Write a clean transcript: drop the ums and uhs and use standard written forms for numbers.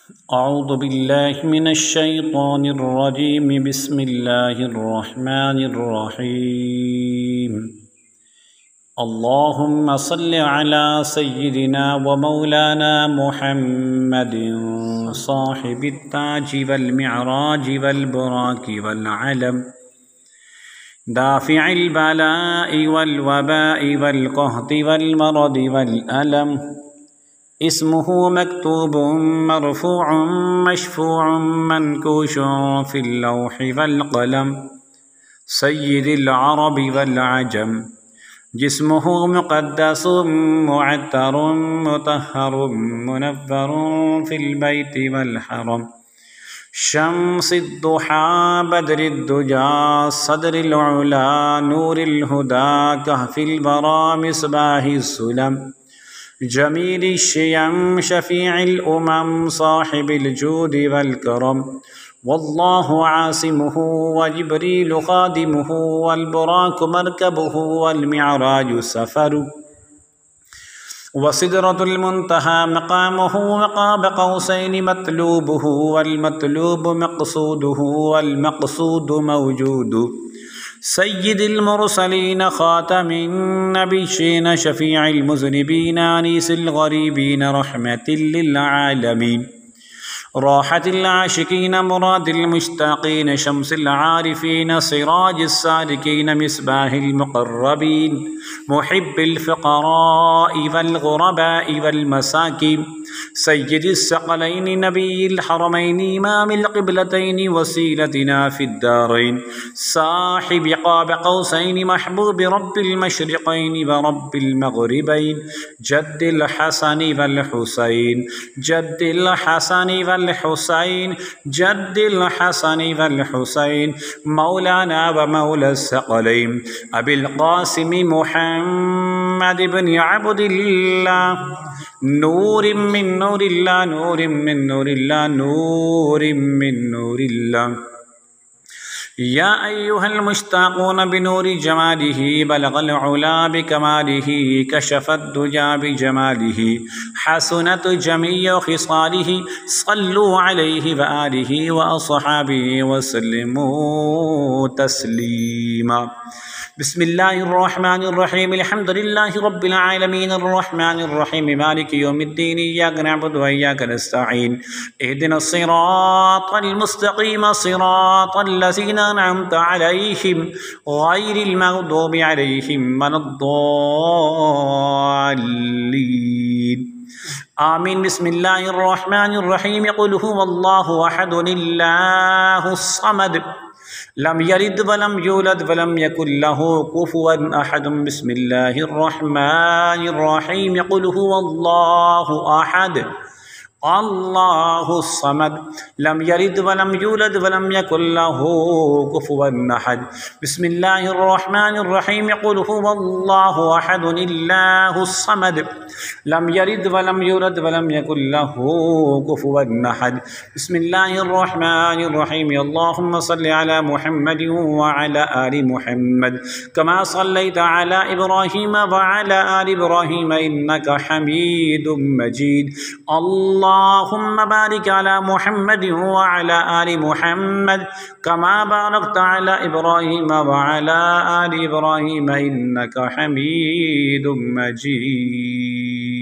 अऊज़ु बिल्लाहि मिनश्शैतानिर्रजीम बिस्मिल्लाहिर्रहमानिर्रहीम। अल्लाहुम्मा सल्लि अला सय्यिदिना व मौलाना मुहम्मदिन साहिबित ताजि वल मिअराजि वल बुराकि वल अलम दाफ़िइल बलाइ वल वबाइ वल क़हति वल मरदि वल अलम इस्मुहु मक्तूबुम मरफ़ूउम मशफ़ूउम मनकूशुम फ़िल लौहि वल क़लम सय्यिदिल अरबि वल अजम जिस्मुहु मुक़द्दसुम मुअत्तरुम मुतहहरुम मुनव्वरुम फ़िल बैति वल हरम शम्सिद्दुहा बद्रिद्दुजा सदरिल उला नूरिल हुदा कहफ़िल बरा मिस्बाहिस्सुलम जमीलिश शियम शफ़ीइल उमम साहिबिल जूदि वल करम वल्लाहु आसिमुहु व जिब्रीलु ख़ादिमुहु वल बुराकु मरकबुहु वल मिअराजु सफ़रु व सिदरतुल मुंतहा मक़ामुहु व क़ाब क़ौसैनि मतलूबुहु वल मतलूबु मक़सूदुहु वल मक़सूदु मौजूदु सय्यिदिल मुरसलीन ख़ातमिन नबिय्यीन शफ़ीइल मुज़निबीन अनीसिल ग़रीबीन रहमतिल लिल आलमीन राहतिल आशिकीन मुरादिल मुश्ताक़ीन शम्सिल आरिफ़ीन सिराजिस सालिकीन मिस्बाहिल मुक़र्रबीन मुहिब्बिल फ़ुक़राइ वल ग़ुरबाइ वल मसाकीन सय्यिदिस सकलैनि नबिय्यिल हरमैनि इमामिल क़िबलतैनि वसीलतिना फ़िद्दारैन साहिबि क़ाब क़ौसैनि महबूबि रब्बिल मशरिक़ैनि व रब्बिल मग़रिबैन जद्दिल हसनि वल हुसैन जद्दिल हसनि वल हुसैन जद्दिल हसनि वल हुसैन मौलाना व मौला सकलैन अबिल क़ासिम मुहम्मद इब्न अब्दिल्लाह नूरिम मिन नूरिल्लाह नूरिम मिन नूरिल्लाह नूरिम मिन नूरिल्लाह या अय्युहल मुश्ताक़ून बिनूरि जमालिही बलगल उला बिकमालिही कशफ़द दुजा बिजमालिही हसनत जमीअ ख़िसालिही सल्लु अलैहि व आलिही व अस्हाबिही व सल्लिमू तस्लीमा। बिस्मिल्लाहिर्रहमानिर्रहीम अल्हम्दुलिल्लाहि रब्बिल आलमीन अर्रहमानिर्रहीम मालिकि यौमिद्दीन इय्याक नअबुदु व इय्याक नस्तईन इहदिनस सिरातल मुस्तक़ीम सिरातल लज़ीना अनअमता अलैहिम ग़ैरिल मग़दूबि अलैहिम वलद्दाल्लीन आमीन। बिस्मिल्लाहिर्रहमानिर्रहीम क़ुल हुवल्लाहु अहदुल्लाहुस समद लम यलिद वलम यूलद वलम यकुल लहू कुफुवन अहद। बिस्मिल्लाहिर्रहमानिर्रहीम क़ुल हुवल्लाहु अहद अल्लाहुस समद लम यलिद वलम यूलद वलम यकुल लहू कुफुवन अहद। बिस्मिल्लाहिर्रहमानिर्रहीम क़ुल हुवल्लाहु अहदुल्लाहुस समद लम यलिद वलम यूलद वलम यकुल लहू कुफुवन अहद। बिस्मिल्लाहिर्रहमानिर्रहीम अल्लाहुम्मा सल्लि अला मुहम्मदिन व अला आलि मुहम्मद कमा सल्लैता अला इब्राहीम व अला आलि इब्राहीम इन्नका हमीदुम मजीद। अल्लाहुम्मा बारिक अला मुहम्मदिन व अला आलि मुहम्मद कमा बारकता अला इब्राहीम व अला आलि इब्राहीम इन्नका हमीदुम मजीद।